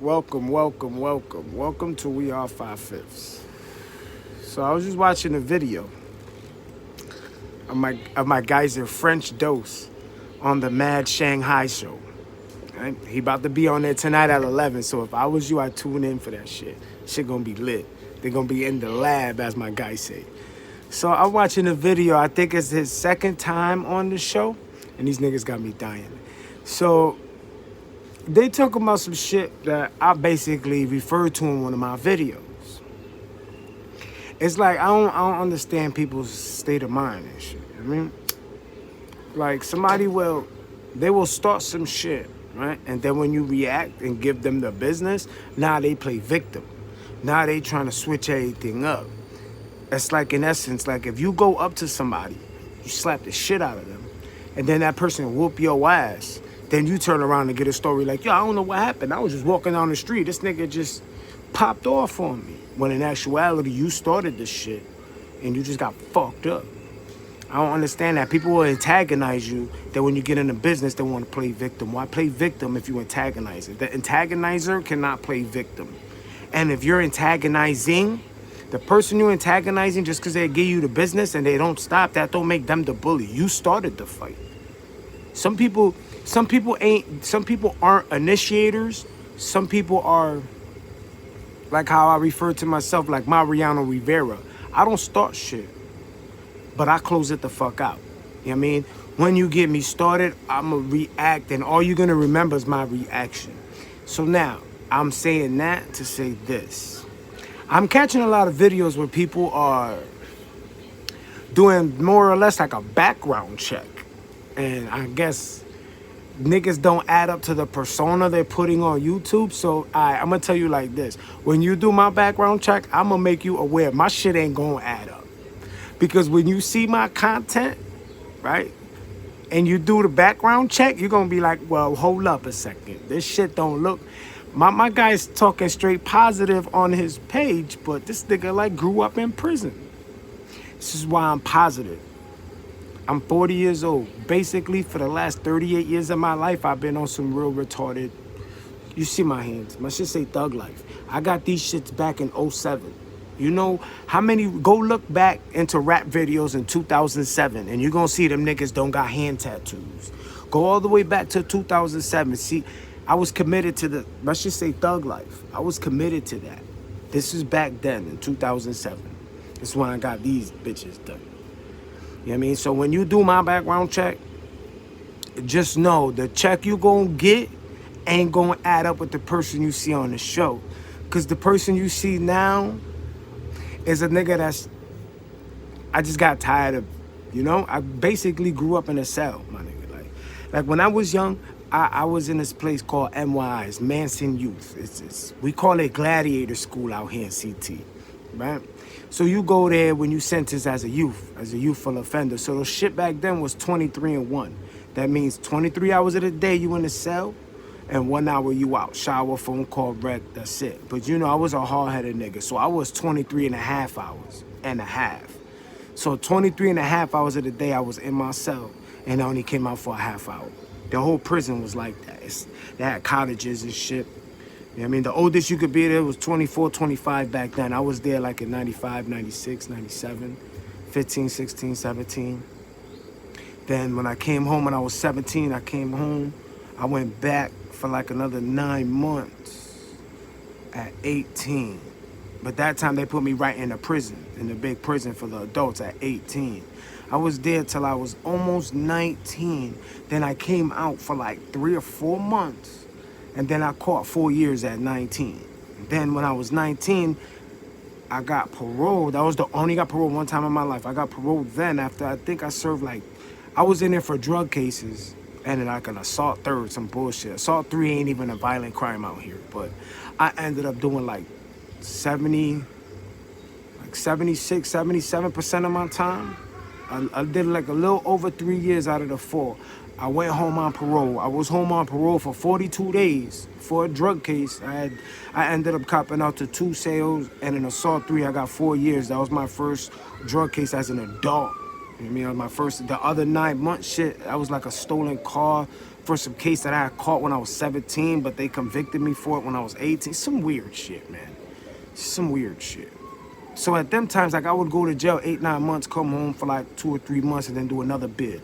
Welcome to We Are Five Fifths. So I was just watching a video of my geyser French Dose on the Mad Shanghai show. Right? He about to be on there tonight at 11. So if I was you, I'd tune in for that shit. Shit gonna be lit. They're gonna be in the lab, as my guy say. So I'm watching the video. I think it's his second time on the show, and these niggas got me dying. So they talking about some shit that I basically referred to in one of my videos. It's like I don't understand people's state of mind and shit. I mean, like they will start some shit, right? And then when you react and give them the business, now they play victim. Now they trying to switch everything up. It's like, in essence, like if you go up to somebody, you slap the shit out of them, and then that person whoop your ass, then you turn around and get a story like, yo, I don't know what happened. I was just walking down the street. This nigga just popped off on me. When in actuality, you started this shit and you just got fucked up. I don't understand that. People will antagonize you. That when you get into business, they want to play victim. Why play victim if you antagonize it? The antagonizer cannot play victim. And if you're antagonizing, the person you're antagonizing, just because they give you the business and they don't stop, that don't make them the bully. You started the fight. Some people aren't initiators. Some people are, like how I refer to myself, like Mariano Rivera. I don't start shit, but I close it the fuck out. You know what I mean? When you get me started, I'ma react, and all you're gonna remember is my reaction. So now, I'm saying that to say this. I'm catching a lot of videos where people are doing more or less like a background check. And I guess niggas don't add up to the persona they're putting on YouTube. So I'm gonna tell you like this. When you do my background check, I'm gonna make you aware my shit ain't gonna add up. Because when you see my content, right, and you do the background check, you're gonna be like, well, hold up a second. This shit don't look... My guy's talking straight positive on his page, but this nigga like grew up in prison. This is why I'm positive. I'm 40 years old. Basically, for the last 38 years of my life, I've been on some real retarded... You see my hands. My shit say thug life. I got these shits back in '07. You know how many... Go look back into rap videos in 2007, and you're going to see them niggas don't got hand tattoos. Go all the way back to 2007. See, I was committed to the... Let's just say thug life. I was committed to that. This is back then in 2007. This is when I got these bitches done. You know what I mean? So when you do my background check, just know the check you gonna get ain't gonna add up with the person you see on the show. Because the person you see now is a nigga that's... I just got tired of, I basically grew up in a cell, my nigga. Like when I was young, I was in this place called MYI's, Manson Youth. We call it Gladiator School out here in CT, right? So you go there when you sentence as a youthful offender. So the shit back then was 23 and 1. That means 23 hours of the day you in the cell, and 1 hour you out. Shower, phone call, rec, that's it. But I was a hard-headed nigga, so I was 23 and a half hours and a half. So 23 and a half hours of the day I was in my cell, and I only came out for a half hour. The whole prison was like that. They had cottages and shit. You know what I mean? The oldest you could be there was 24, 25 back then. I was there like in 95, 96, 97, 15, 16, 17. Then when I came home when I was 17, I came home. I went back for like another 9 months at 18. But that time they put me right in the prison, in the big prison for the adults at 18. I was there till I was almost 19. Then I came out for like 3 or 4 months. And then I caught 4 years at 19. Then when I was 19, I got paroled. I only got paroled one time in my life. I got paroled then after I think I served I was in there for drug cases and like an assault third, some bullshit. Assault 3 ain't even a violent crime out here. But I ended up doing like 76, 77% of my time. I did like a little over 3 years out of the 4. I went home on parole. I was home on parole for 42 days for a drug case. I ended up copping out to 2 sales and an assault 3. I got 4 years. That was my first drug case as an adult. You know what I mean? On my first, the other 9 months shit, that was like a stolen car for some case that I had caught when I was 17, but they convicted me for it when I was 18. Some weird shit, man. Some weird shit. So at them times, like I would go to jail 8, 9 months, come home for like 2 or 3 months, and then do another bid.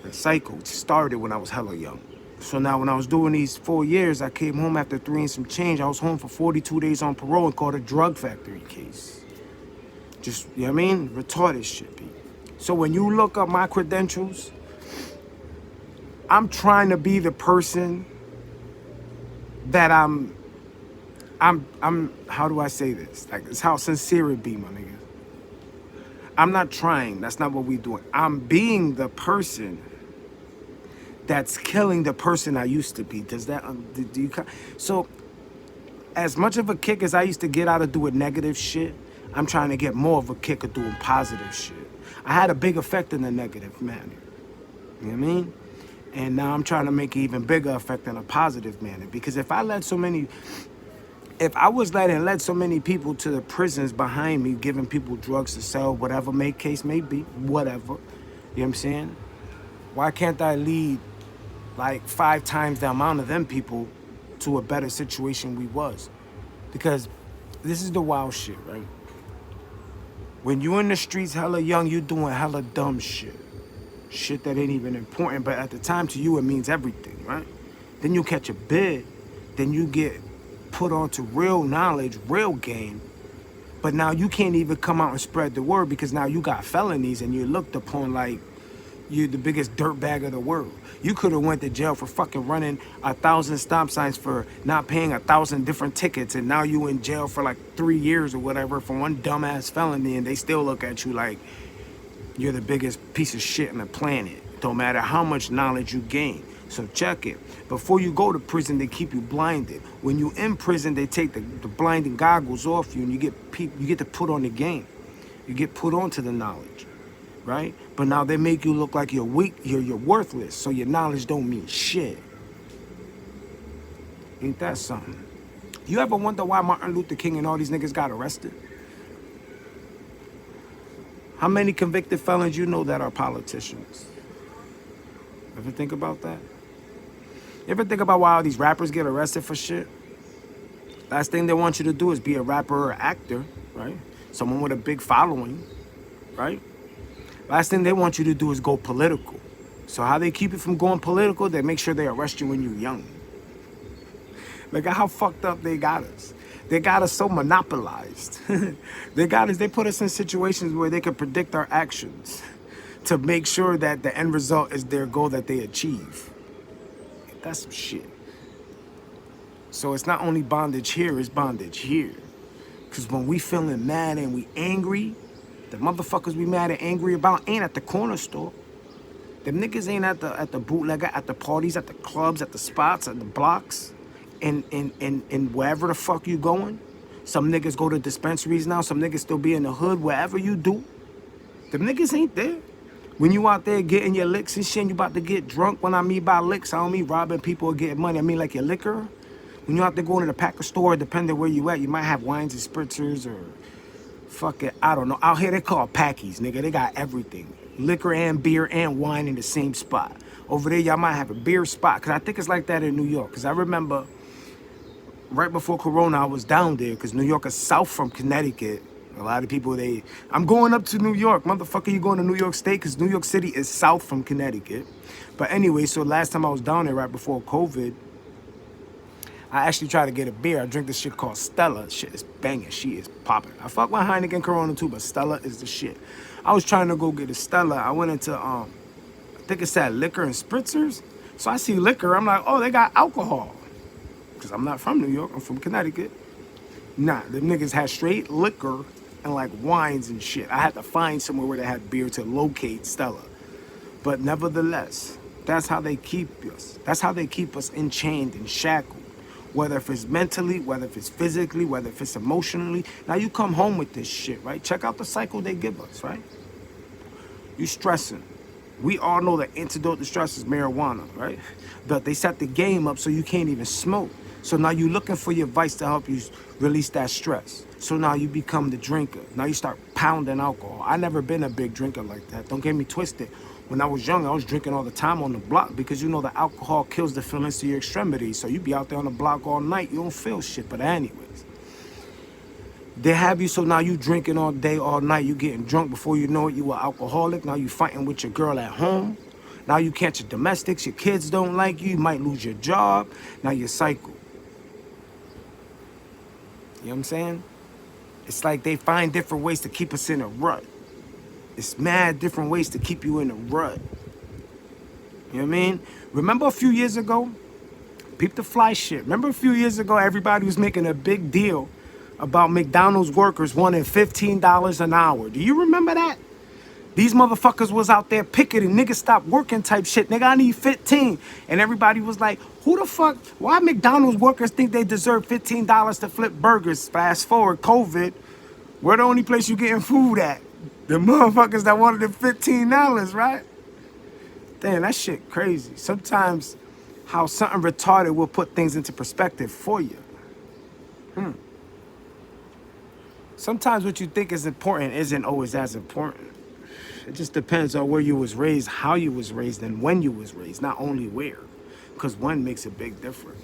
The cycle started when I was hella young. So now when I was doing these 4 years, I came home after 3 and some change. I was home for 42 days on parole and caught a drug factory case. Just, you know what I mean? Retarded shit, Pete. So when you look up my credentials, I'm trying to be the person that I'm, how do I say this? Like, it's how sincere it be, my nigga. I'm not trying. That's not what we doing. I'm being the person that's killing the person I used to be. Does that, do you, so as much of a kick as I used to get out of doing negative shit, I'm trying to get more of a kick of doing positive shit. I had a big effect in the negative manner. You know what I mean? And now I'm trying to make an even bigger effect in a positive manner. Because if I was led so many people to the prisons behind me, giving people drugs to sell, whatever case may be, whatever, you know what I'm saying? Why can't I lead like 5 times the amount of them people to a better situation we was? Because this is the wild shit, right? When you in the streets hella young, you doing hella dumb shit. Shit that ain't even important, but at the time to you it means everything, right? Then you catch a bid, then you get put onto real knowledge, real game, but now you can't even come out and spread the word because now you got felonies and you're looked upon like you're the biggest dirtbag of the world. You could have went to jail for fucking running 1,000 stop signs for not paying 1,000 different tickets, and now you in jail for like 3 years or whatever for one dumbass felony, and they still look at you like you're the biggest piece of shit on the planet. Don't matter how much knowledge you gain. So check it. Before you go to prison, they keep you blinded. When you in prison, they take the blinding goggles off you, and you get to put on the game. You get put onto the knowledge, right? But now they make you look like you're weak, you're worthless, so your knowledge don't mean shit. Ain't that something? You ever wonder why Martin Luther King and all these niggas got arrested? How many convicted felons you know that are politicians? Ever think about that? You ever think about why all these rappers get arrested for shit? Last thing they want you to do is be a rapper or actor, right? Someone with a big following, right? Last thing they want you to do is go political. So how they keep you from going political, they make sure they arrest you when you're young. Look at how fucked up they got us. They got us so monopolized. They put us in situations where they can predict our actions to make sure that the end result is their goal that they achieve. That's some shit. So it's not only bondage here, it's bondage here. Because when we feeling mad and we angry, the motherfuckers we mad and angry about ain't at the corner store. Them niggas ain't at the bootlegger, at the parties, at the clubs, at the spots, at the blocks, and wherever the fuck you going. Some niggas go to dispensaries now, some niggas still be in the hood, wherever you do. Them niggas ain't there. When you out there getting your licks and shit, and you about to get drunk. When I mean by licks, I don't mean robbing people or getting money. I mean like your liquor. When you out there going to the packer store, depending where you at, you might have wines and spritzers or fuck it, I don't know. Out here they call packies, nigga. They got everything. Liquor and beer and wine in the same spot. Over there, y'all might have a beer spot. Because I think it's like that in New York. Because I remember right before Corona, I was down there. Because New York is south from Connecticut. A lot of people, I'm going up to New York. Motherfucker, you going to New York State? Because New York City is south from Connecticut. But anyway, so last time I was down there right before COVID, I actually tried to get a beer. I drink this shit called Stella. Shit is banging. She is popping. I fuck with Heineken Corona too, but Stella is the shit. I was trying to go get a Stella. I went into, I think it said liquor and spritzers. So I see liquor. I'm like, oh, they got alcohol. Because I'm not from New York. I'm from Connecticut. Nah, the niggas had straight liquor and like wines and shit. I had to find somewhere where they had beer to locate Stella. But nevertheless, that's how they keep us. That's how they keep us enchained and shackled. Whether if it's mentally, whether if it's physically, whether if it's emotionally. Now you come home with this shit, right? Check out the cycle they give us, right? You stressing. We all know the antidote to stress is marijuana, right? But they set the game up so you can't even smoke. So now you're looking for your vice to help you release that stress. So now you become the drinker. Now you start pounding alcohol. I never been a big drinker like that. Don't get me twisted. When I was young, I was drinking all the time on the block because you know the alcohol kills the feelings to your extremities. So you be out there on the block all night, you don't feel shit. But anyways, they have you so now you drinking all day, all night. You getting drunk before you know it. You an alcoholic. Now you fighting with your girl at home. Now you catch your domestics. Your kids don't like you. You might lose your job. Now you cycle. You know what I'm saying? It's like they find different ways to keep us in a rut. It's mad different ways to keep you in a rut. You know what I mean? Remember a few years ago? Peep the fly shit. Remember a few years ago, everybody was making a big deal about McDonald's workers wanting $15 an hour. Do you remember that? These motherfuckers was out there picketing, niggas stop working type shit. Nigga, I need 15. And everybody was like, who the fuck, why McDonald's workers think they deserve $15 to flip burgers? Fast forward, COVID, where the only place you getting food at? The motherfuckers that wanted the $15, right? Damn, that shit crazy. Sometimes how something retarded will put things into perspective for you. Sometimes what you think is important isn't always as important. It just depends on where you was raised, how you was raised, and when you was raised, not only where. Because one makes a big difference.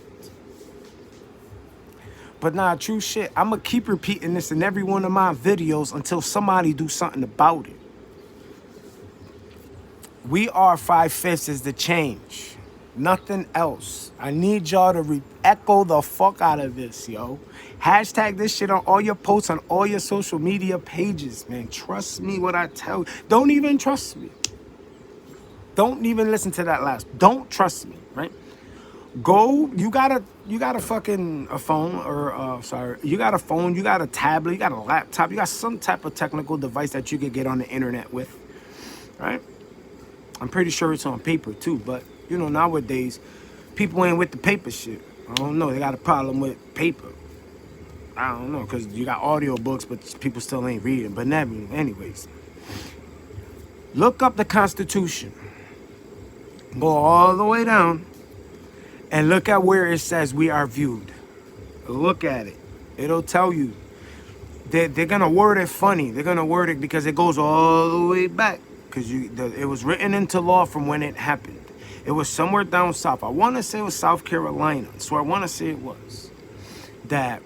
But nah, true shit, I'ma keep repeating this in every one of my videos until somebody do something about it. We are 5/5 is the change. Nothing else. I need y'all to echo the fuck out of this, yo. Hashtag this shit on all your posts, on all your social media pages, man. Trust me what I tell you. Don't even trust me. Don't even listen to that last. Don't trust me, right? Go, you got a fucking a phone or you got a phone, you got a tablet, you got a laptop, you got some type of technical device that you could get on the internet with, right? I'm pretty sure it's on paper too, but you know, nowadays people ain't with the paper shit. I don't know, they got a problem with paper. I don't know, because you got audio books, but people still ain't reading. But anyways, look up the Constitution. Go all the way down and look at where it says we are viewed. Look at it. It'll tell you. They're going to word it funny. They're going to word it because it goes all the way back. Because it was written into law from when it happened. It was somewhere down south. I want to say it was South Carolina. So I want to say it was. That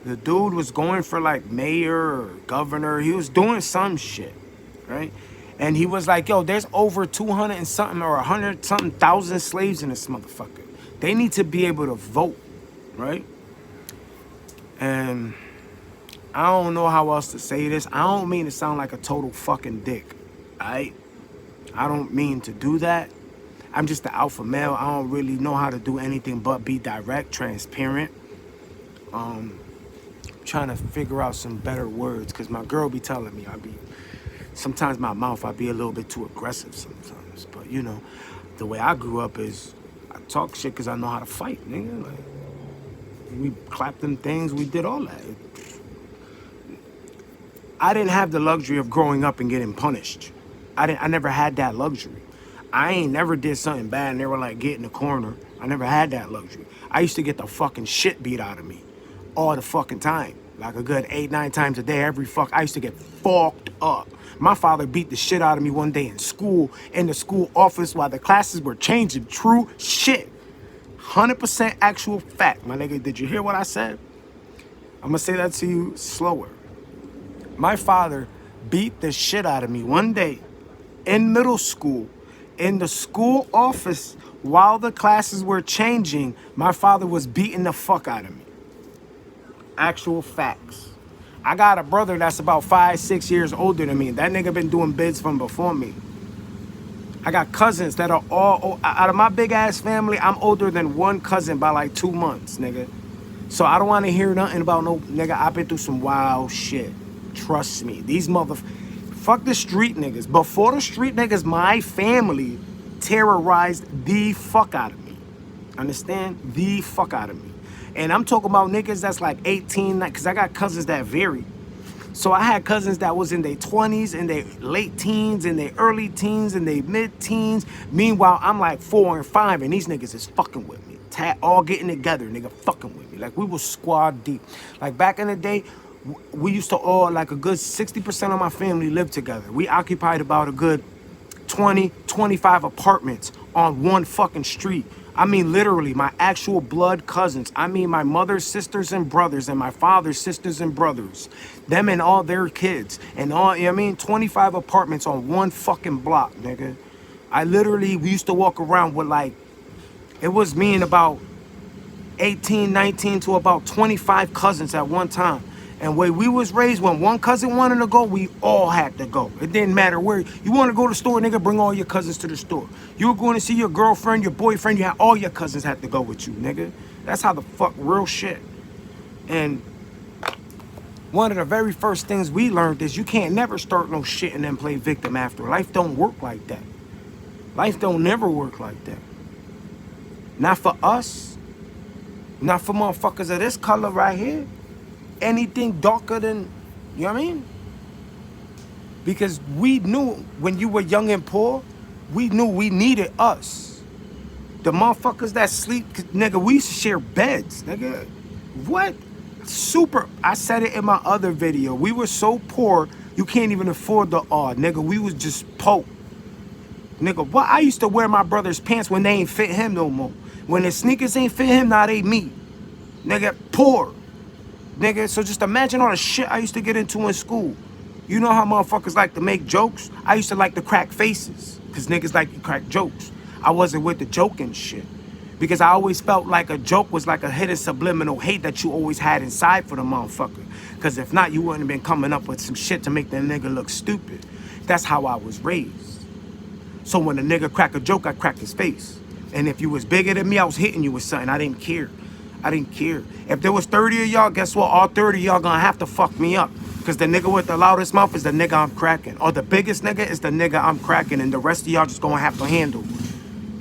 the dude was going for like mayor or governor. He was doing some shit, right? And he was like, yo, there's over 200 and something or 100 something thousand slaves in this motherfucker. They need to be able to vote, right? And I don't know how else to say this. I don't mean to sound like a total fucking dick, right? I don't mean to do that. I'm just the alpha male. I don't really know how to do anything but be direct, transparent. Trying to figure out some better words because my girl be telling me sometimes my mouth, I be a little bit too aggressive sometimes. But you know, the way I grew up is I talk shit because I know how to fight, nigga. Like, we clapped them things, we did all that. I didn't have the luxury of growing up and getting punished. I never had that luxury. I ain't never did something bad and they were like, get in the corner. I never had that luxury. I used to get the fucking shit beat out of me all the fucking time. Like a good 8-9 times a day, I used to get fucked up. My father beat the shit out of me one day in school, in the school office while the classes were changing. True shit. 100% actual fact. My nigga, did you hear what I said? I'm gonna say that to you slower. My father beat the shit out of me one day in middle school, in the school office while the classes were changing. My father was beating the fuck out of me. Actual facts. I got a brother that's about 5-6 years older than me. That nigga been doing bids from before me. I got cousins that are all, out of my big ass family, I'm older than one cousin by like 2 months, nigga. So I don't want to hear nothing about no, nigga, I've been through some wild shit. Trust me. These fuck the street niggas. Before the street niggas, my family terrorized the fuck out of me. Understand? The fuck out of me. And I'm talking about niggas that's like 18, because I got cousins that vary. So I had cousins that was in their 20s, in their late teens, in their early teens, in their mid-teens. Meanwhile, I'm like 4 and 5, and these niggas is fucking with me. all getting together, nigga, fucking with me. Like, we was squad deep. Like, back in the day, we used to all, like, a good 60% of my family lived together. We occupied about a good 20, 25 apartments on one fucking street. I mean, literally, my actual blood cousins. I mean, my mother's sisters and brothers and my father's sisters and brothers. Them and all their kids. And all, you know what I mean? 25 apartments on one fucking block, nigga. We used to walk around with, like, it was me and about 18, 19 to about 25 cousins at one time. And way we was raised, when one cousin wanted to go, we all had to go. It didn't matter where. You want to go to the store, nigga, bring all your cousins to the store. You were going to see your girlfriend, your boyfriend, you had all your cousins had to go with you, nigga. That's how the fuck, real shit. And one of the very first things we learned is you can't never start no shit and then play victim after. Life don't work like that. Life don't never work like that. Not for us. Not for motherfuckers of this color right here. Anything darker than, you know what I mean? Because we knew when you were young and poor, we knew we needed us. The motherfuckers that sleep, nigga, we used to share beds, nigga. What? I said it in my other video. We were so poor, you can't even afford the nigga. We was just poor. Nigga, what? I used to wear my brother's pants when they ain't fit him no more. When his sneakers ain't fit him, now they me. Nigga, poor. Nigga, so just imagine all the shit I used to get into in school. You know how motherfuckers like to make jokes? I used to like to crack faces, because niggas like to crack jokes. I wasn't with the joking shit, because I always felt like a joke was like a hidden subliminal hate that you always had inside for the motherfucker. Because if not, you wouldn't have been coming up with some shit to make that nigga look stupid. That's how I was raised. So when a nigga crack a joke, I crack his face. And if you was bigger than me, I was hitting you with something. I didn't care. I didn't care. If there was 30 of y'all, guess what? All 30 of y'all gonna have to fuck me up. Because the nigga with the loudest mouth is the nigga I'm cracking. Or the biggest nigga is the nigga I'm cracking. And the rest of y'all just gonna have to handle.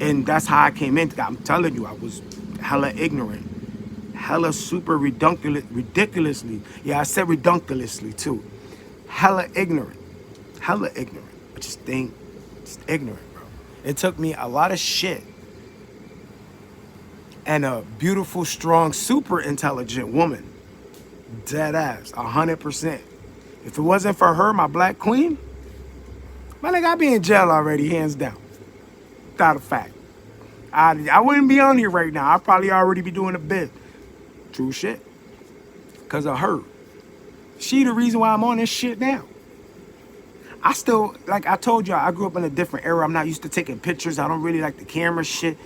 And that's how I came in. I'm telling you, I was hella ignorant. Hella super ridiculously. Yeah, I said redunculously too. Hella ignorant. Hella ignorant. I just think, just ignorant, bro. It took me a lot of shit. And a beautiful, strong, super intelligent woman. Dead ass, 100%. If it wasn't for her, my black queen, my nigga, I'd be in jail already, hands down. Without a fact. I wouldn't be on here right now. I'd probably already be doing a bid. True shit. Because of her. She the reason why I'm on this shit now. I still, like I told y'all, I grew up in a different era. I'm not used to taking pictures. I don't really like the camera shit.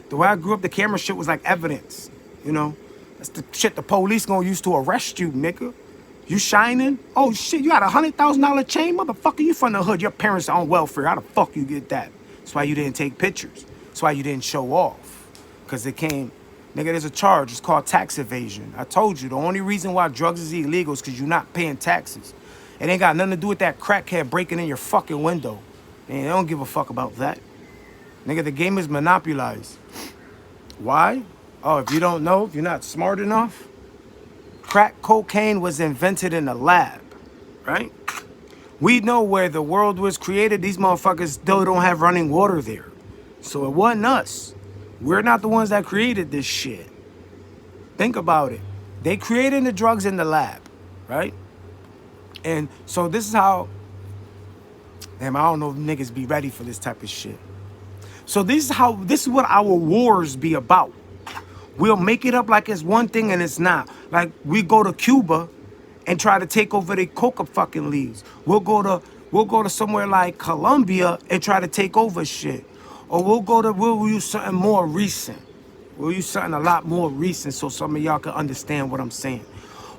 The way I grew up, the camera shit was like evidence, you know? That's the shit the police gonna use to arrest you, nigga. You shining? Oh shit, you got a $100,000 chain? Motherfucker, you from the hood. Your parents are on welfare. How the fuck you get that? That's why you didn't take pictures. That's why you didn't show off. Because it came, nigga, there's a charge. It's called tax evasion. I told you, the only reason why drugs is illegal is because you're not paying taxes. It ain't got nothing to do with that crackhead breaking in your fucking window. And they don't give a fuck about that. Nigga, the game is monopolized. Why? Oh, if you don't know, if you're not smart enough, crack cocaine was invented in a lab, right? We know where the world was created. These motherfuckers still don't have running water there. So it wasn't us. We're not the ones that created this shit. Think about it. They created the drugs in the lab, right? And so this is how, damn, I don't know if niggas be ready for this type of shit. So this is what our wars be about. We'll make it up like it's one thing and it's not. Like we go to Cuba and try to take over the coca fucking leaves. We'll go to somewhere like Colombia and try to take over shit. Or we'll use something more recent. We'll use something a lot more recent so some of y'all can understand what I'm saying.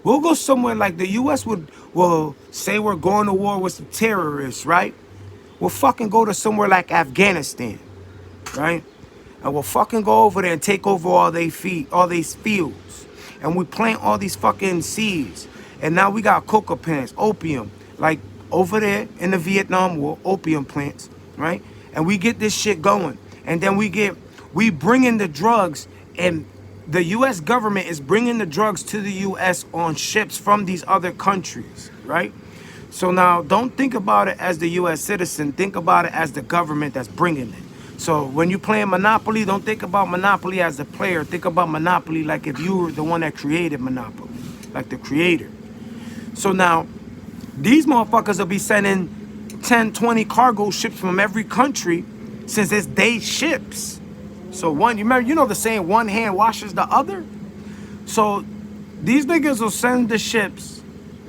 We'll go somewhere like the U.S. will say we're going to war with some terrorists, right? We'll fucking go to somewhere like Afghanistan. Right? And we'll fucking go over there and take over all these fields. And we plant all these fucking seeds. And now we got coca plants, opium. Like over there in the Vietnam War, opium plants, right? And we get this shit going. And then we bring in the drugs, and the U.S. government is bringing the drugs to the U.S. on ships from these other countries, right? So now don't think about it as the U.S. citizen. Think about it as the government that's bringing it. So when you playing Monopoly, don't think about Monopoly as a player. Think about Monopoly like if you were the one that created Monopoly, like the creator. So now, these motherfuckers will be sending 10, 20 cargo ships from every country since it's they ships. So one, you remember, you know the saying, one hand washes the other? So these niggas will send the ships,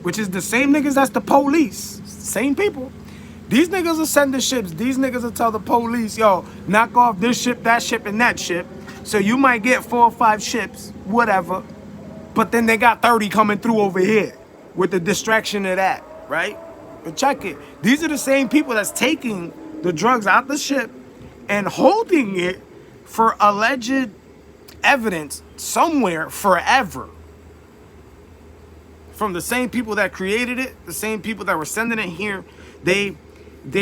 which is the same niggas that's the police, same people. These niggas will send the ships. These niggas will tell the police, yo, knock off this ship, and that ship. So you might get 4 or 5 ships, whatever. But then they got 30 coming through over here with the distraction of that, right? But check it. These are the same people that's taking the drugs out the ship and holding it for alleged evidence somewhere forever. From the same people that created it, the same people that were sending it here, they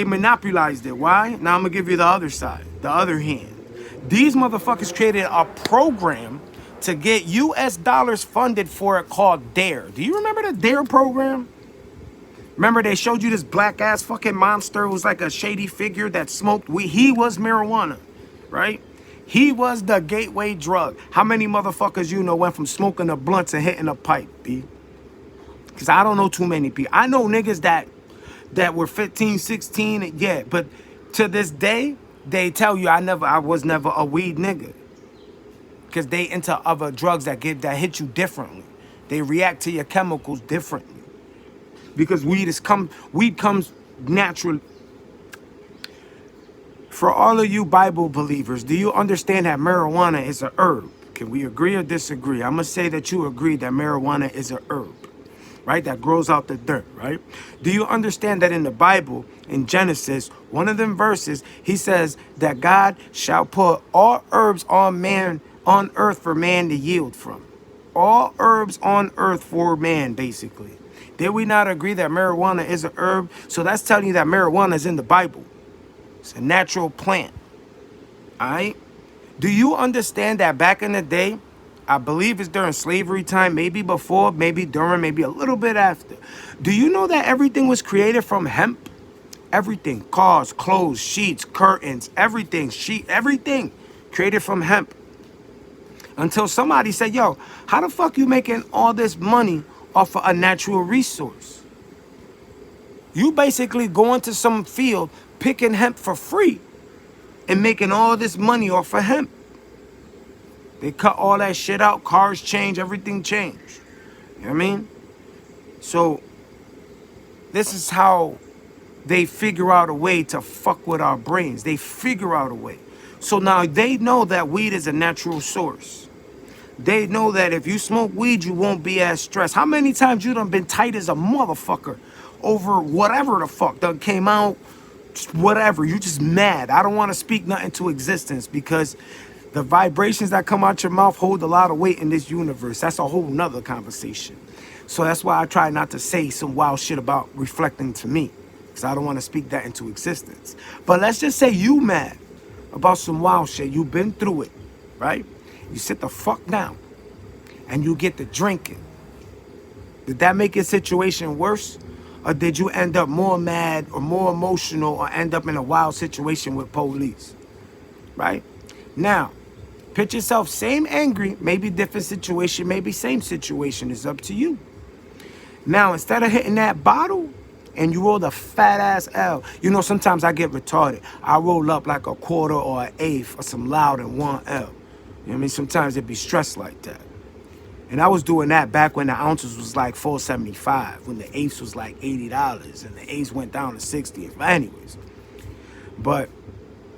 monopolized it. Why? Now I'm gonna give you the other side, the other hand. These motherfuckers created a program to get US dollars funded for it called DARE. Do you remember the DARE program? Remember they showed you this black ass fucking monster who was like a shady figure that smoked weed. He was marijuana, right? He was the gateway drug. How many motherfuckers you know went from smoking a blunt to hitting a pipe, B? Because I don't know too many people. I know niggas that were 15, 16, yeah, but to this day, they tell you I was never a weed nigga. Because they into other drugs that hit you differently. They react to your chemicals differently. Because weed comes naturally. For all of you Bible believers, do you understand that marijuana is a herb? Can we agree or disagree? I'm gonna say that you agree that marijuana is a herb, right? That grows out the dirt, right? Do you understand that in the Bible, in Genesis, one of them verses, he says that God shall put all herbs on earth for man to yield from. All herbs on earth for man, basically. Did we not agree that marijuana is a herb? So that's telling you that marijuana is in the Bible. It's a natural plant. All right? Do you understand that back in the day, I believe it's during slavery time, maybe before, maybe during, maybe a little bit after. Do you know that everything was created from hemp? Everything. Cars, clothes, sheets, curtains, everything. Everything created from hemp. Until somebody said, yo, how the fuck you making all this money off of a natural resource? You basically go into some field, picking hemp for free, and making all this money off of hemp. They cut all that shit out, cars change, everything changed. You know what I mean? So, this is how they figure out a way to fuck with our brains. They figure out a way. So now they know that weed is a natural source. They know that if you smoke weed, you won't be as stressed. How many times you done been tight as a motherfucker over whatever the fuck done came out, whatever, you just mad. I don't want to speak nothing to existence because the vibrations that come out your mouth hold a lot of weight in this universe. That's a whole nother conversation. So that's why I try not to say some wild shit about reflecting to me, because I don't want to speak that into existence. But let's just say you mad about some wild shit. You've been through it, right? You sit the fuck down and you get to drinking. Did that make your situation worse? Or did you end up more mad or more emotional or end up in a wild situation with police? Right? Now, picture yourself same angry, maybe different situation, maybe same situation. It's up to you. Now, instead of hitting that bottle and you roll a fat ass L, you know, sometimes I get retarded. I roll up like a quarter or an eighth or some loud and one L. You know what I mean? Sometimes it be stressed like that. And I was doing that back when the ounces was like $4.75, when the eighths was like $80, and the eighths went down to 60. Anyways, but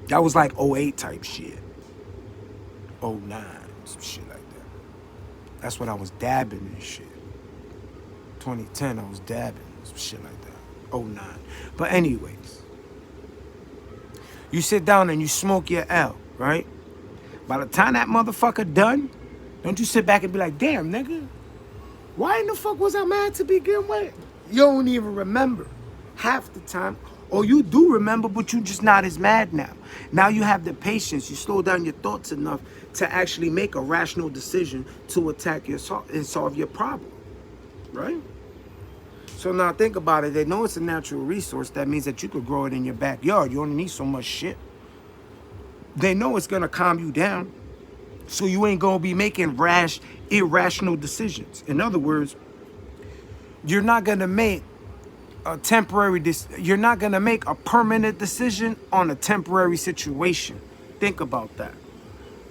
that was like '08 type shit, '09, some shit like that. That's when I was dabbing and shit. 2010, I was dabbing, some shit like that. '09. But anyways, you sit down and you smoke your L, right? By the time that motherfucker done, don't you sit back and be like, damn, nigga, why in the fuck was I mad to begin with? You don't even remember half the time. Or you do remember, but you just not as mad now. Now you have the patience. You slow down your thoughts enough to actually make a rational decision to attack and solve your problem, right? So now think about it. They know it's a natural resource. That means that you could grow it in your backyard. You only need so much shit. They know it's gonna calm you down, so you ain't gonna be making rash, irrational decisions. In other words, you're not gonna make a temporary, you're not gonna make a permanent decision on a temporary situation. Think about that.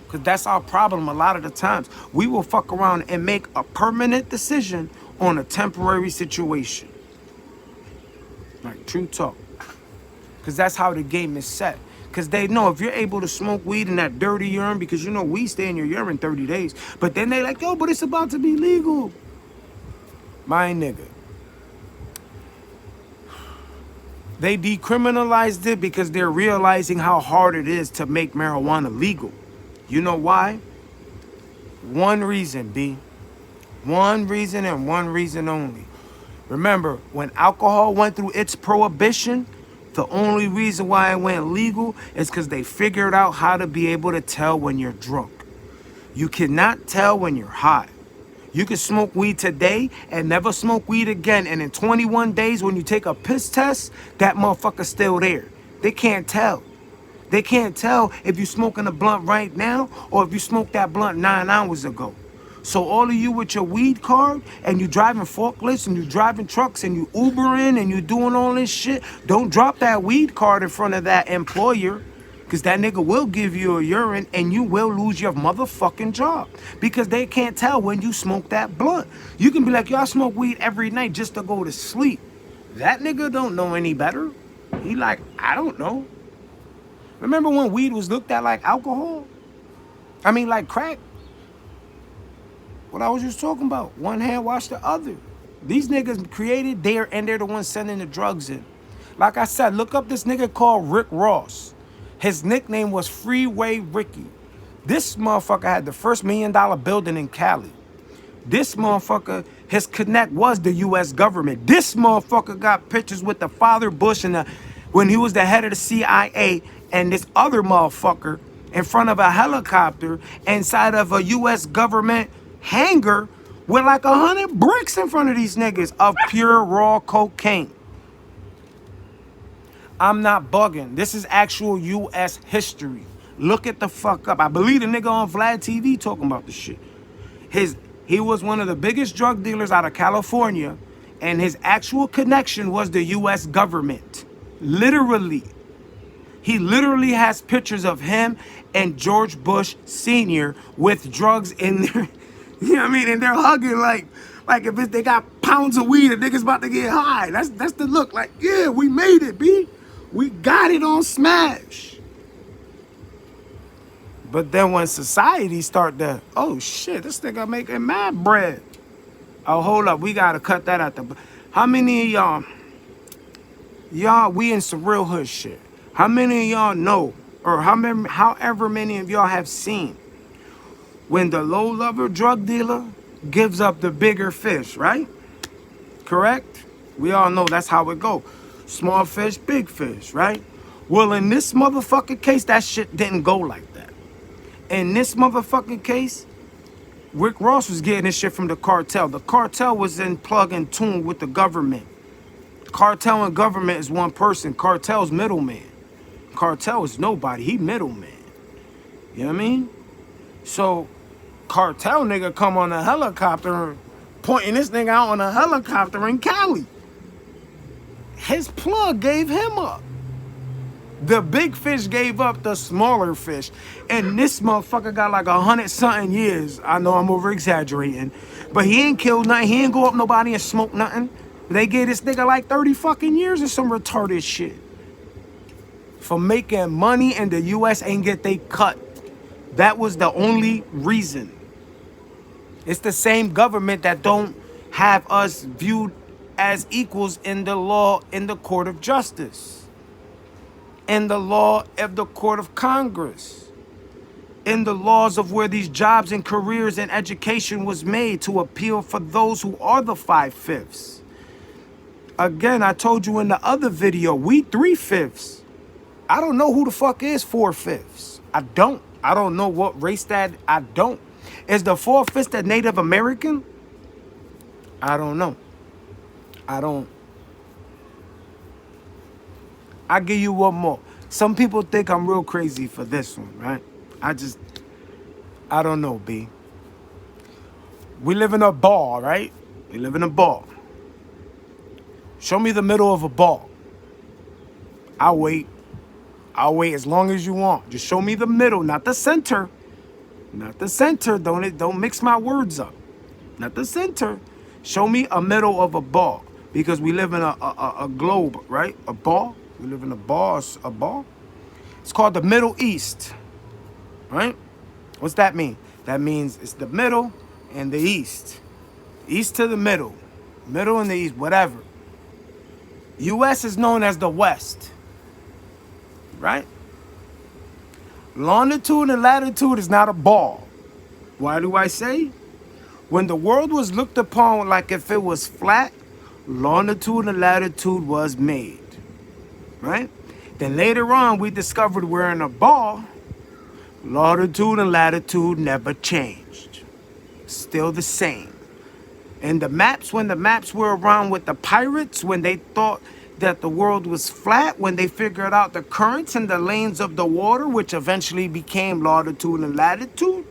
Because that's our problem a lot of the times. We will fuck around and make a permanent decision on a temporary situation. Like, true talk. Because that's how the game is set. Because they know if you're able to smoke weed in that dirty urine, because you know weed stay in your urine 30 days. But then they like, yo, but it's about to be legal. My nigga. They decriminalized it because they're realizing how hard it is to make marijuana legal. You know why? One reason, B. One reason and one reason only. Remember, when alcohol went through its prohibition, the only reason why it went legal is because they figured out how to be able to tell when you're drunk. You cannot tell when you're high. You can smoke weed today and never smoke weed again. And in 21 days, when you take a piss test, that motherfucker's still there. They can't tell. They can't tell if you're smoking a blunt right now or if you smoked that blunt 9 hours ago. So all of you with your weed card and you driving forklifts and you driving trucks and you Ubering and you doing all this shit, don't drop that weed card in front of that employer, because that nigga will give you a urine and you will lose your motherfucking job because they can't tell when you smoke that blunt. You can be like, yo, I smoke weed every night just to go to sleep. That nigga don't know any better. He like, I don't know. Remember when weed was looked at like alcohol? I mean, like crack? What I was just talking about. One hand wash the other. These niggas created there and they're the ones sending the drugs in. Like I said, look up this nigga called Rick Ross. His nickname was Freeway Ricky. This motherfucker had the first $1 million building in Cali. This motherfucker, his connect was the U.S. government. This motherfucker got pictures with the father Bush and when he was the head of the CIA and this other motherfucker in front of a helicopter inside of a U.S. government hangar with like 100 bricks in front of these niggas of pure raw cocaine. I'm not bugging. This is actual U.S. history. Look it the fuck up. I believe the nigga on Vlad TV talking about this shit. He was one of the biggest drug dealers out of California, and his actual connection was the U.S. government. Literally. He literally has pictures of him and George Bush Sr. with drugs in there. You know what I mean? And they're hugging like if they got pounds of weed, the nigga's about to get high. That's the look. Like, yeah, we made it, B. We got it on smash. But then when society start to, oh shit, this nigga making mad bread. Oh, hold up, we gotta cut that out the. How many of y'all, we in some real hood shit. How many of y'all know, or however many of y'all have seen, when the low level drug dealer gives up the bigger fish, right? Correct? We all know that's how it go. Small fish, big fish, right? Well, in this motherfucking case, that shit didn't go like that. In this motherfucking case, Rick Ross was getting this shit from the cartel. The cartel was in plug and tune with the government. Cartel and government is one person. Cartel's middleman. Cartel is nobody. He middleman. You know what I mean? So, cartel nigga come on a helicopter pointing this nigga out on a helicopter in Cali. His plug gave him up. The big fish gave up the smaller fish. And this motherfucker got like 100-something years. I know I'm over exaggerating. But he ain't killed nothing. He ain't go up nobody and smoke nothing. They gave this nigga like 30 fucking years or some retarded shit. For making money and the US ain't get they cut. That was the only reason. It's the same government that don't have us viewed as equals in the law, in the court of justice, in the law of the court of Congress, in the laws of where these jobs and careers and education was made to appeal for those who are the 5/5. Again, I told you in the other video, we 3/5. I don't know who the fuck is 4/5. I don't know what race that, I don't. Is the 4/5 the Native American? I don't know. I give you one more. Some people think I'm real crazy for this one, right? I don't know, B. We live in a ball, right? We live in a ball. Show me the middle of a ball. I'll wait. I'll wait as long as you want. Just show me the middle, not the center. Not the center. Don't mix my words up. Not the center. Show me a middle of a ball. Because we live in a globe, right? A ball. We live in a ball. A ball. It's called the Middle East. Right? What's that mean? That means it's the middle and the east. East to the middle. Middle and the east, whatever. U.S. is known as the West. Right? Longitude and latitude is not a ball. Why do I say? When the world was looked upon like if it was flat, longitude and latitude was made. Right? Then later on, we discovered we're in a ball. Longitude and latitude never changed. Still the same. And the maps, when the maps were around with the pirates, when they thought that the world was flat, when they figured out the currents and the lanes of the water, which eventually became longitude and latitude,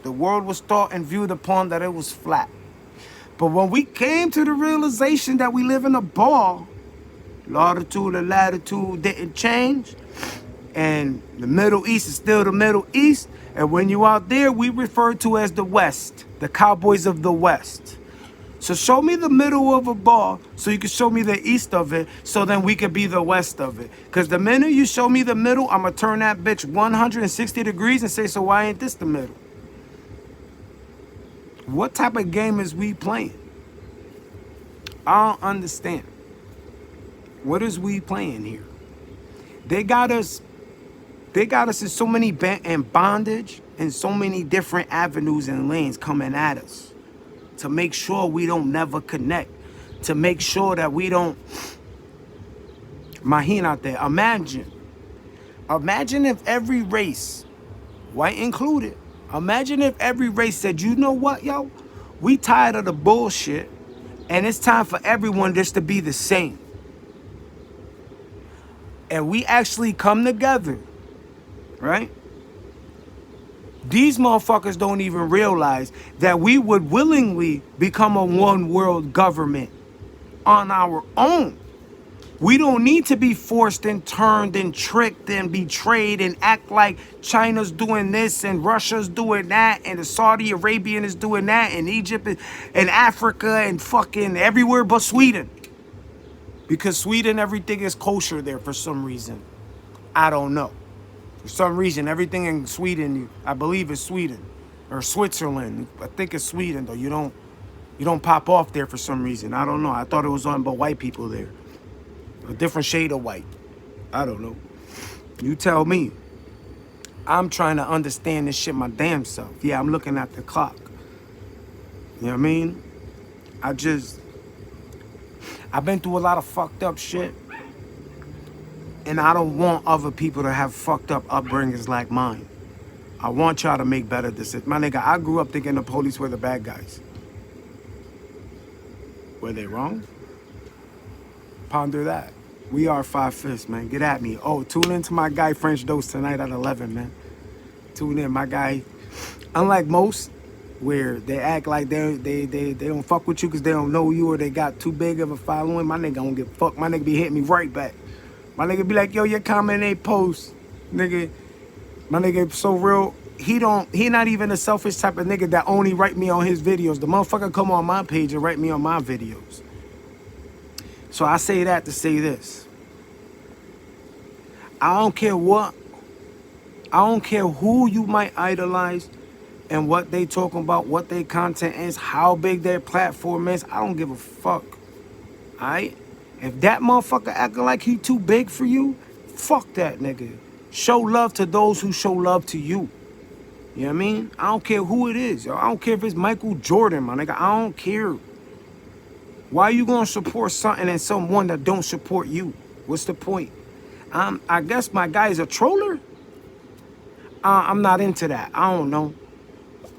the world was thought and viewed upon that it was flat. But when we came to the realization that we live in a ball, longitude and latitude didn't change, and the Middle East is still the Middle East, and when you out there, we refer to as the West, the cowboys of the West. So show me the middle of a ball so you can show me the east of it, so then we could be the west of it. Because the minute you show me the middle, I'm going to turn that bitch 160 degrees and say, so why ain't this the middle? What type of game is we playing? I don't understand. What is we playing here? They got us in so many bondage and so many different avenues and lanes coming at us to make sure we don't never connect, to make sure that we don't. Mahin out there, imagine if every race, white included, imagine if every race said, you know what, yo, we tired of the bullshit and it's time for everyone just to be the same. And we actually come together, right? These motherfuckers don't even realize that we would willingly become a one world government on our own. We don't need to be forced and turned and tricked and betrayed and act like China's doing this and Russia's doing that and the Saudi Arabian is doing that and Egypt and Africa and fucking everywhere but Sweden. Because Sweden, everything is kosher there for some reason. I don't know. For some reason, everything in Sweden, I believe is Sweden or Switzerland. I think it's Sweden though. You don't pop off there for some reason. I don't know. I thought it was on but white people there. A different shade of white. I don't know. You tell me. I'm trying to understand this shit my damn self. Yeah, I'm looking at the clock. You know what I mean? I've been through a lot of fucked up shit. And I don't want other people to have fucked up upbringings like mine. I want y'all to make better decisions. My nigga, I grew up thinking the police were the bad guys. Were they wrong? Ponder that. We are 5/5, man. Get at me. Oh, tune in to my guy French Dose tonight at 11, man. Tune in, my guy. Unlike most, where they act like they don't fuck with you because they don't know you or they got too big of a following, my nigga don't give a fuck. My nigga be hitting me right back. My nigga be like, yo, your comment ain't post. Nigga, my nigga so real. He not even a selfish type of nigga that only write me on his videos. The motherfucker come on my page and write me on my videos. So I say that to say this. I don't care what. I don't care who you might idolize and what they talking about, what their content is, how big their platform is. I don't give a fuck. Alright? If that motherfucker acting like he too big for you, fuck that nigga. Show love to those who show love to you. You know what I mean? I don't care who it is. Yo. I don't care if it's Michael Jordan, my nigga. I don't care. Why you gonna support something and someone that don't support you? What's the point? I guess my guy is a troller? I'm not into that. I don't know.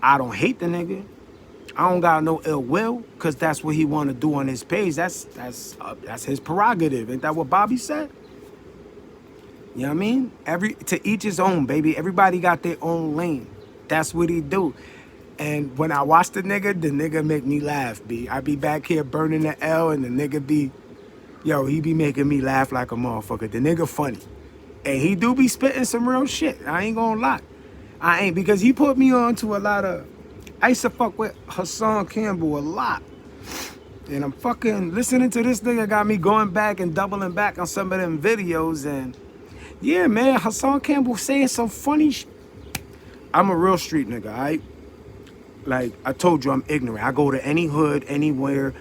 I don't hate the nigga. I don't got no ill will, because that's what he want to do on his page. That's his prerogative. Ain't that what Bobby said? You know what I mean? To each his own, baby. Everybody got their own lane. That's what he do. And when I watch the nigga make me laugh, B. I be back here burning the L, and the nigga be, yo, he be making me laugh like a motherfucker. The nigga funny. And he do be spitting some real shit. I ain't gonna lie. I ain't, because he put me on to a lot of, I used to fuck with Hassan Campbell a lot. And I'm fucking listening to this nigga, got me going back and doubling back on some of them videos. And yeah, man, Hassan Campbell saying some funny I'm a real street nigga, all right? Like, I told you, I'm ignorant. I go to any hood, anywhere.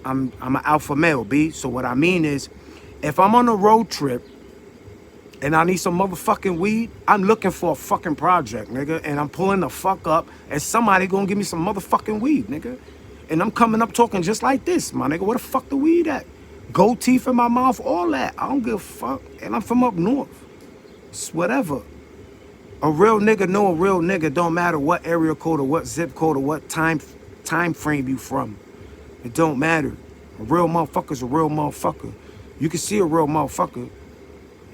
I'm an alpha male, B. So what I mean is, if I'm on a road trip and I need some motherfucking weed, I'm looking for a fucking project, nigga. And I'm pulling the fuck up, and somebody gonna give me some motherfucking weed, nigga. And I'm coming up talking just like this, my nigga. Where the fuck the weed at? Gold teeth in my mouth, all that. I don't give a fuck. And I'm from up north. It's whatever. A real nigga know a real nigga. Don't matter what area code or what zip code or what time frame you from. It don't matter. A real motherfucker's a real motherfucker. You can see a real motherfucker. You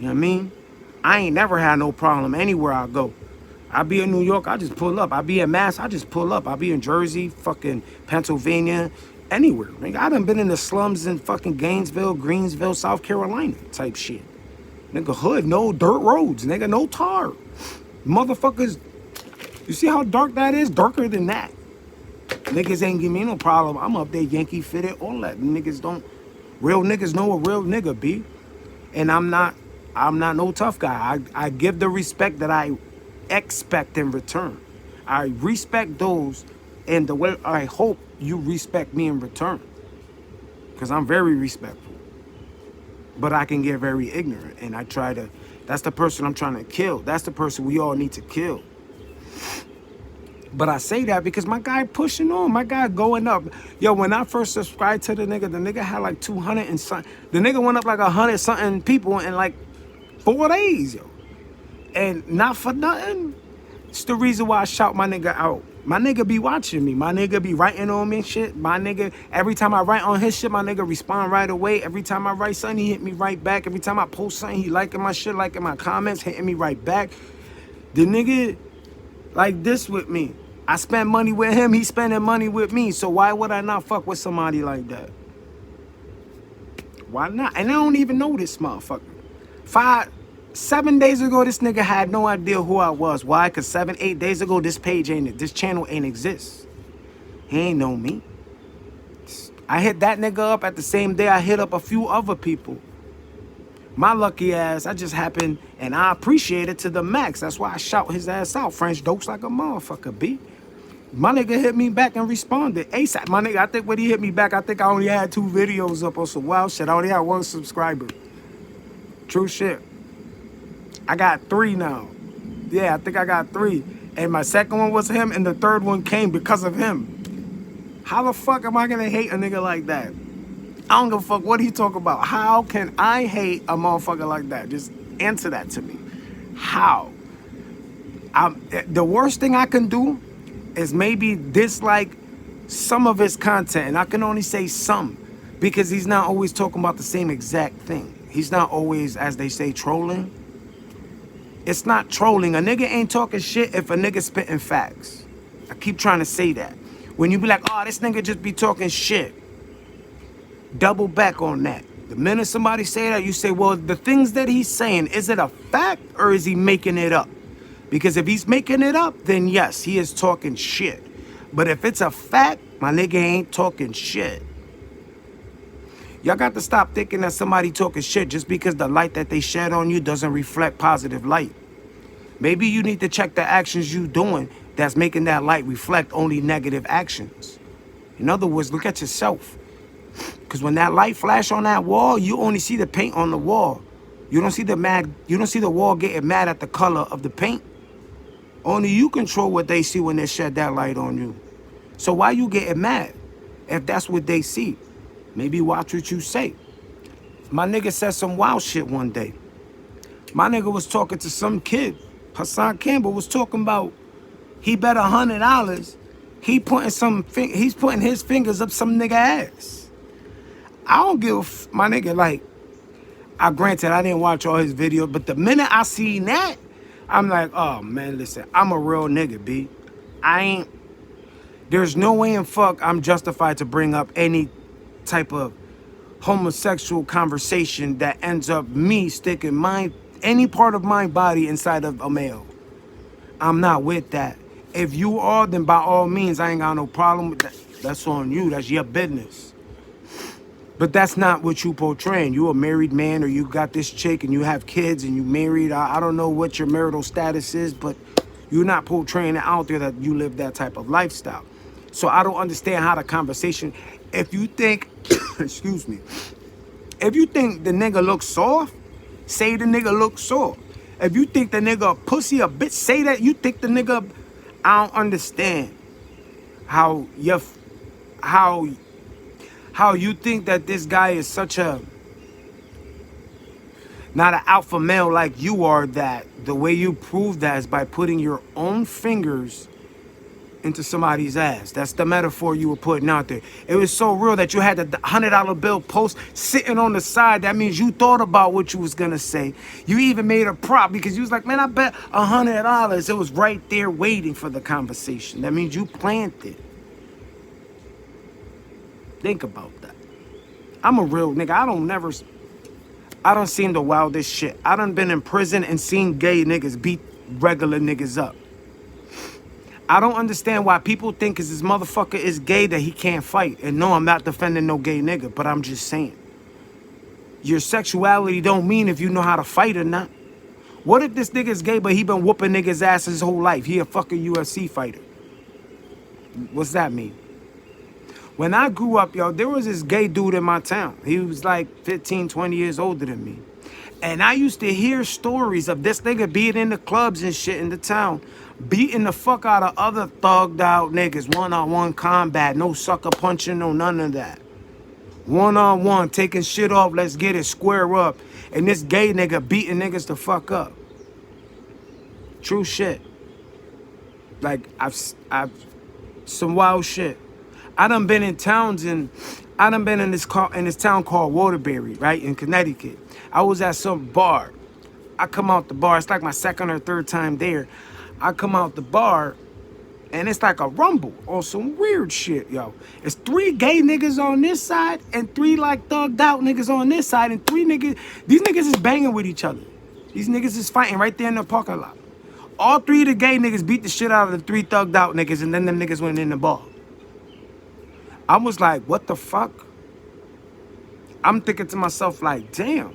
know what I mean? I ain't never had no problem anywhere I go. I be in New York, I just pull up. I be in Mass, I just pull up. I be in Jersey, fucking Pennsylvania, anywhere. Nigga, I done been in the slums in fucking Gainesville, Greensville, South Carolina type shit. Nigga, hood, no dirt roads, nigga, no tar. Motherfuckers, you see how dark that is? Darker than that. Niggas ain't give me no problem. I'm up there Yankee fitted, all that. Niggas don't, real niggas know a real nigga, B. And I'm not no tough guy. I give the respect that I expect in return. I respect those, and the way I hope you respect me in return. Because I'm very respectful. But I can get very ignorant, and I try to, that's the person I'm trying to kill. That's the person we all need to kill. But I say that because my guy pushing on, my guy going up. Yo, when I first subscribed to the nigga had like 200 and something. The nigga went up like 100 something people in like 4 days, yo. And not for nothing. It's the reason why I shout my nigga out. My nigga be watching me. My nigga be writing on me and shit. My nigga, every time I write on his shit, my nigga respond right away. Every time I write something, he hit me right back. Every time I post something, he liking my shit, liking my comments, hitting me right back. The nigga like this with me. I spend money with him, he spending money with me. So why would I not fuck with somebody like that? Why not? And I don't even know this motherfucker. 7 days ago, this nigga had no idea who I was. Why? Because 7, 8 days ago, this channel ain't exist. He ain't know me. I hit that nigga up at the same day I hit up a few other people. My lucky ass, I just happened, and I appreciate it to the max. That's why I shout his ass out. French dokes like a motherfucker, B. My nigga hit me back and responded. ASAP, my nigga, I think when he hit me back, I think I only had 2 videos up on some wild shit. I only had 1 subscriber. True shit. I got 3 now. Yeah, I think I got 3. And my second one was him, and the third one came because of him. How the fuck am I gonna hate a nigga like that? I don't give a fuck what he talk about. How can I hate a motherfucker like that? Just answer that to me. How? The worst thing I can do is maybe dislike some of his content. And I can only say some, because he's not always talking about the same exact thing. He's not always, as they say, trolling. It's not trolling. A nigga ain't talking shit if a nigga spitting facts. I keep trying to say that. When you be like, oh, this nigga just be talking shit, double back on that. The minute somebody say that, you say, well, the things that he's saying, is it a fact or is he making it up? Because if he's making it up, then yes, he is talking shit. But if it's a fact, my nigga ain't talking shit. Y'all got to stop thinking that somebody talking shit just because the light that they shed on you doesn't reflect positive light. Maybe you need to check the actions you doing that's making that light reflect only negative actions. In other words, look at yourself. Because when that light flash on that wall, you only see the paint on the wall. You don't see the wall getting mad at the color of the paint. Only you control what they see when they shed that light on you. So why you getting mad if that's what they see? Maybe watch what you say. My nigga said some wild shit one day. My nigga was talking to some kid. Hassan Campbell was talking about he bet $100. He's putting his fingers up some nigga ass. I don't give my nigga, like, Granted, I didn't watch all his videos, but the minute I seen that, I'm like, oh man, listen, I'm a real nigga, B. I ain't, there's no way in fuck I'm justified to bring up any type of homosexual conversation that ends up me sticking any part of my body inside of a male. I'm not with that. If you are, then by all means, I ain't got no problem with that. That's on you. That's your business. But that's not what you portraying. You a married man, or you got this chick and you have kids and you married. I don't know what your marital status is, but you're not portraying it out there that you live that type of lifestyle. So I don't understand how the conversation, if you think, excuse me, if you think the nigga looks soft, say the nigga looks soft. If you think the nigga a pussy, a bitch, say that you think the nigga. I don't understand how you think that this guy is such a not an alpha male like you are. That the way you prove that is by putting your own fingers into somebody's ass. That's the metaphor you were putting out there. It was so real that you had the $100 bill post sitting on the side. That means you thought about what you was gonna say. You even made a prop because you was like, man, I bet $100. It was right there waiting for the conversation. That means you planned it. Think about that. I'm a real nigga. I don't seen the wildest shit. I done been in prison and seen gay niggas beat regular niggas up. I don't understand why people think because this motherfucker is gay that he can't fight. And no, I'm not defending no gay nigga, but I'm just saying. Your sexuality don't mean if you know how to fight or not. What if this nigga's gay, but he been whooping niggas' ass his whole life? He a fucking UFC fighter. What's that mean? When I grew up, yo, there was this gay dude in my town. He was like 15, 20 years older than me. And I used to hear stories of this nigga being in the clubs and shit in the town, beating the fuck out of other thugged out niggas, one-on-one combat, no sucker punching, no none of that. One-on-one, taking shit off, let's get it, square up. And this gay nigga beating niggas the fuck up. True shit. Like, I've some wild shit. I done been in towns I done been in this town called Waterbury, right, in Connecticut. I was at some bar. I come out the bar, it's like my second or third time there. I come out the bar, and it's like a rumble on some weird shit, yo. It's 3 gay niggas on this side, and 3 like thugged out niggas on this side, and 3 niggas, these niggas is banging with each other. These niggas is fighting right there in the parking lot. All 3 of the gay niggas beat the shit out of the 3 thugged out niggas, and then them niggas went in the bar. I was like, what the fuck? I'm thinking to myself like, damn.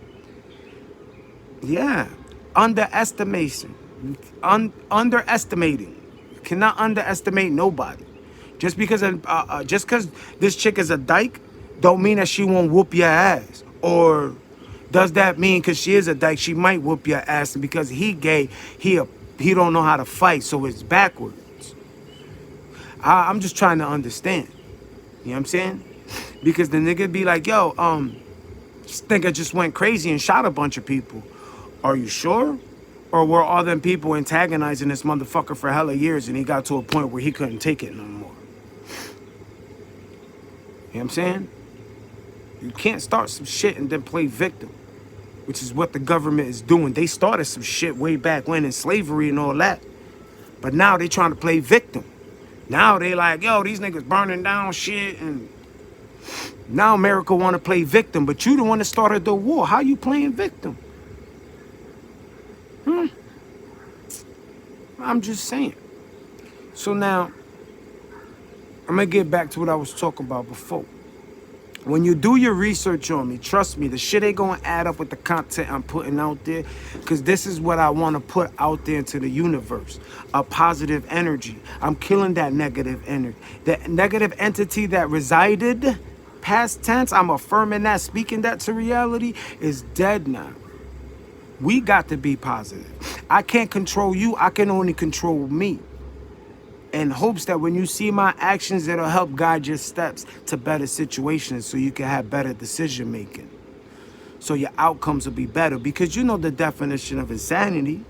Yeah. Underestimating. You cannot underestimate nobody. Just because this chick is a dyke, don't mean that she won't whoop your ass. Or does that mean because she is a dyke, she might whoop your ass, and because he gay, he don't know how to fight, so it's backwards. I'm just trying to understand. You know what I'm saying? Because the nigga be like, yo, this nigga just went crazy and shot a bunch of people. Are you sure? Or were all them people antagonizing this motherfucker for hella years and he got to a point where he couldn't take it no more? You know what I'm saying? You can't start some shit and then play victim, which is what the government is doing. They started some shit way back when in slavery and all that. But now they trying to play victim. Now they like, yo, these niggas burning down shit, and now America want to play victim, but you the one that started the war. How you playing victim? I'm just saying. So now, I'm going to get back to what I was talking about before. When you do your research on me, trust me, the shit ain't going to add up with the content I'm putting out there, because this is what I want to put out there into the universe, a positive energy. I'm killing that negative energy. The negative entity that resided, past tense, I'm affirming that, speaking that to reality, is dead now. We got to be positive. I can't control you. I can only control me. In hopes that when you see my actions, it'll help guide your steps to better situations so you can have better decision making. So your outcomes will be better, because you know the definition of insanity.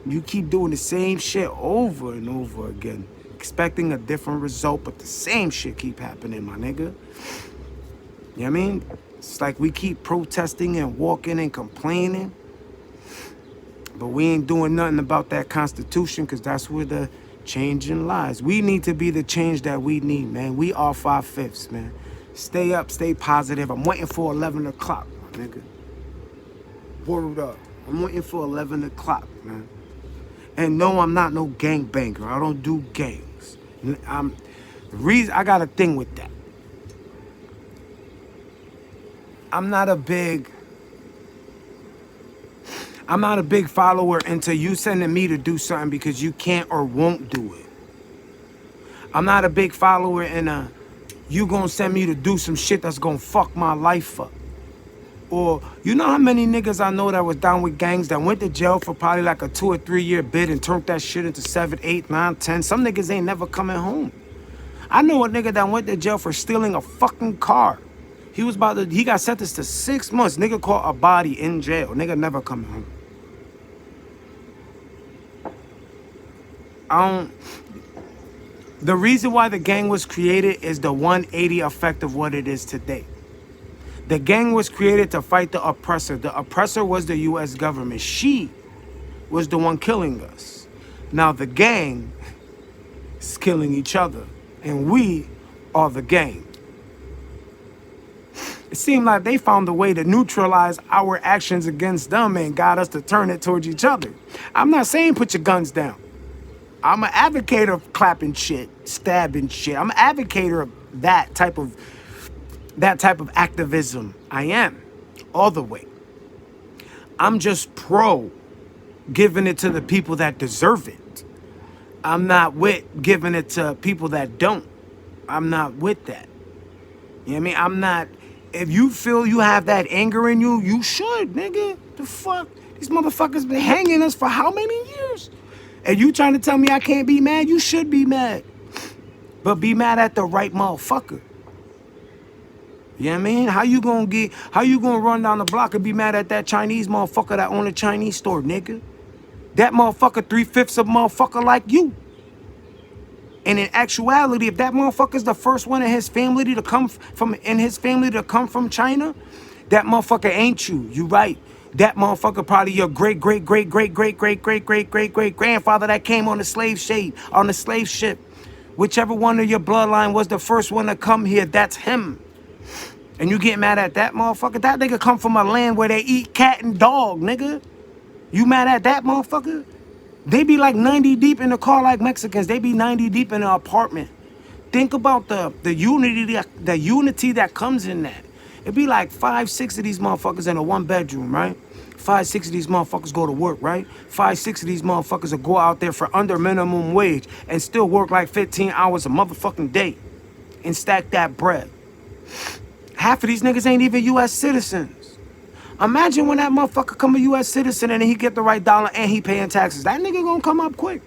You keep doing the same shit over and over again, expecting a different result, but the same shit keep happening, my nigga. You know what I mean? It's like we keep protesting and walking and complaining, but we ain't doing nothing about that Constitution, because that's where the changing lies. We need to be the change that we need, man. We are 5/5, man. Stay up, stay positive. I'm waiting for 11 o'clock, my nigga. Word up. I'm waiting for 11 o'clock, man. And no, I'm not no gangbanger. I don't do gangs. I got a thing with that. I'm not a big follower into you sending me to do something because you can't or won't do it. I'm not a big follower in you gonna send me to do some shit that's gonna fuck my life up. Or, you know how many niggas I know that was down with gangs that went to jail for probably like a 2 or 3 year bid and turned that shit into 7, 8, 9, 10. Some niggas ain't never coming home. I know a nigga that went to jail for stealing a fucking car. He got sentenced to 6 months. Nigga caught a body in jail. Nigga never coming home. The reason why the gang was created is the 180 effect of what it is today. The gang was created to fight the oppressor. The oppressor was the U.S. government. She was the one killing us. Now the gang is killing each other, and we are the gang. It seemed like they found a way to neutralize our actions against them and got us to turn it towards each other. I'm not saying put your guns down. I'm an advocate of clapping shit, stabbing shit. I'm an advocate of that type of activism. I am, all the way. I'm just pro giving it to the people that deserve it. I'm not with giving it to people that don't. I'm not with that. You know what I mean? I'm not. If you feel you have that anger in you, you should, nigga. The fuck? These motherfuckers been hanging us for how many years? And you trying to tell me I can't be mad? You should be mad. But be mad at the right motherfucker. You know what I mean? How you gonna run down the block and be mad at that Chinese motherfucker that own a Chinese store, nigga? That motherfucker 3/5 of motherfucker like you. And in actuality, if that motherfucker's the first one in his family to come from China, that motherfucker ain't you. You right. That motherfucker probably your great grandfather that came on the slave ship. Whichever one of your bloodline was the first one to come here, that's him. And you get mad at that motherfucker? That nigga come from a land where they eat cat and dog, nigga. You mad at that motherfucker? They be like 90 deep in the car like Mexicans. They be 90 deep in the apartment. Think about the unity that comes in that. It'd be like 5, 6 of these motherfuckers in a 1 bedroom, right? 5, 6 of these motherfuckers go to work, right? 5, 6 of these motherfuckers will go out there for under minimum wage and still work like 15 hours a motherfucking day and stack that bread. Half of these niggas ain't even U.S. citizens. Imagine when that motherfucker come a U.S. citizen and he get the right dollar and he paying taxes. That nigga gonna come up quick.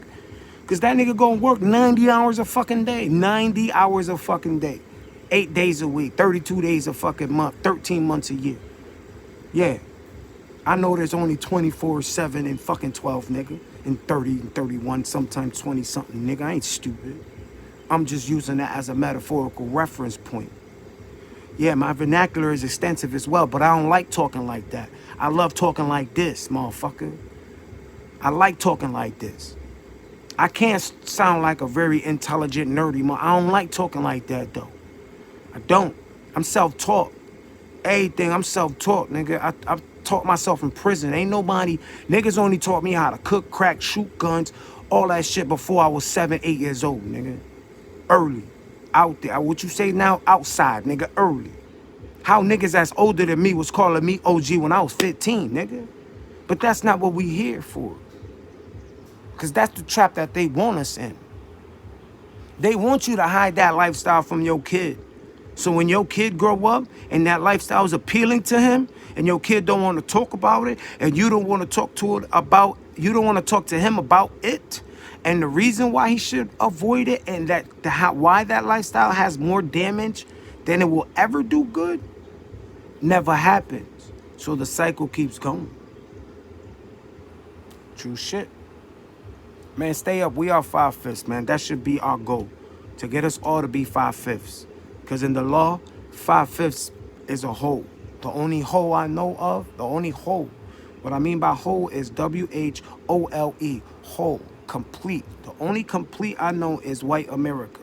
Because that nigga gonna work 90 hours a fucking day. 90 hours a fucking day. 8 days a week. 32 days a fucking month. 13 months a year. Yeah. I know there's only 24/7 and fucking 12, nigga. And 30 and 31, sometimes 20 something, nigga. I ain't stupid. I'm just using that as a metaphorical reference point. Yeah, my vernacular is extensive as well, but I don't like talking like that. I love talking like this, motherfucker. I like talking like this. I can't sound like a very intelligent, nerdy I don't like talking like that, though. I don't. I'm self-taught. Everything, I'm self-taught, nigga. I've taught myself in prison. Ain't nobody... Niggas only taught me how to cook, crack, shoot guns, all that shit before I was 7, 8 years old, nigga. Early. Out there. What you say now? Outside, nigga. Early. How niggas that's older than me was calling me OG when I was 15, nigga. But that's not what we here for. Because that's the trap that they want us in. They want you to hide that lifestyle from your kid. So when your kid grow up and that lifestyle is appealing to him and your kid don't want to talk about it and you don't want to talk to him about it, and the reason why he should avoid it and why that lifestyle has more damage than it will ever do good, never happens. So the cycle keeps going. True shit. Man, stay up. We are 5/5, man. That should be our goal. To get us all to be 5/5. Because in the law, 5/5 is a whole. The only whole I know of, the only whole. What I mean by whole is WHOLE, whole, complete. The only complete I know is white America.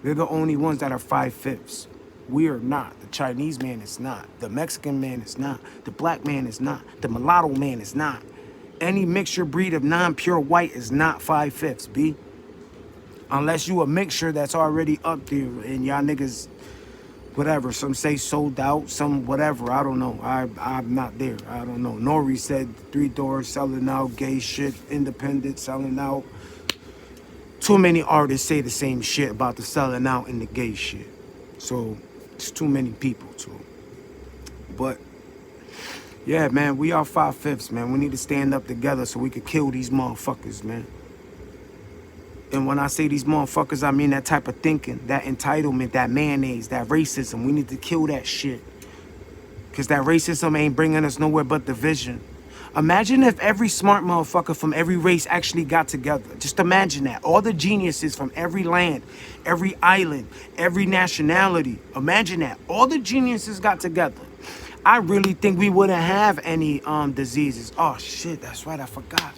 They're the only ones that are 5/5. We are not. The Chinese man is not. The Mexican man is not. The black man is not. The mulatto man is not. Any mixture breed of non-pure white is not 5/5, B. Unless you a mixture that's already up there and y'all niggas, whatever. Some say sold out, some whatever. I don't know. I'm not there. I don't know. Nori said 3 Doors selling out, gay shit, independent selling out. Too many artists say the same shit about the selling out and the gay shit. So it's too many people too. But yeah, man, we are 5/5, man. We need to stand up together so we could kill these motherfuckers, man. And when I say these motherfuckers, I mean that type of thinking, that entitlement, that mayonnaise, that racism. We need to kill that shit. Because that racism ain't bringing us nowhere but division. Imagine if every smart motherfucker from every race actually got together. Just imagine that. All the geniuses from every land, every island, every nationality. Imagine that. All the geniuses got together. I really think we wouldn't have any diseases. Oh shit, that's right, I forgot.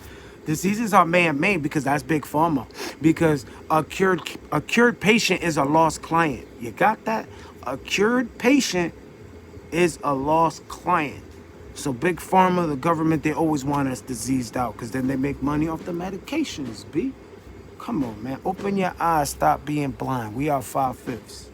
Diseases are man-made because that's big pharma. Because a cured patient is a lost client. You got that? A cured patient is a lost client. So big pharma, the government, they always want us diseased out because then they make money off the medications, B. Come on, man. Open your eyes. Stop being blind. We are 5/5.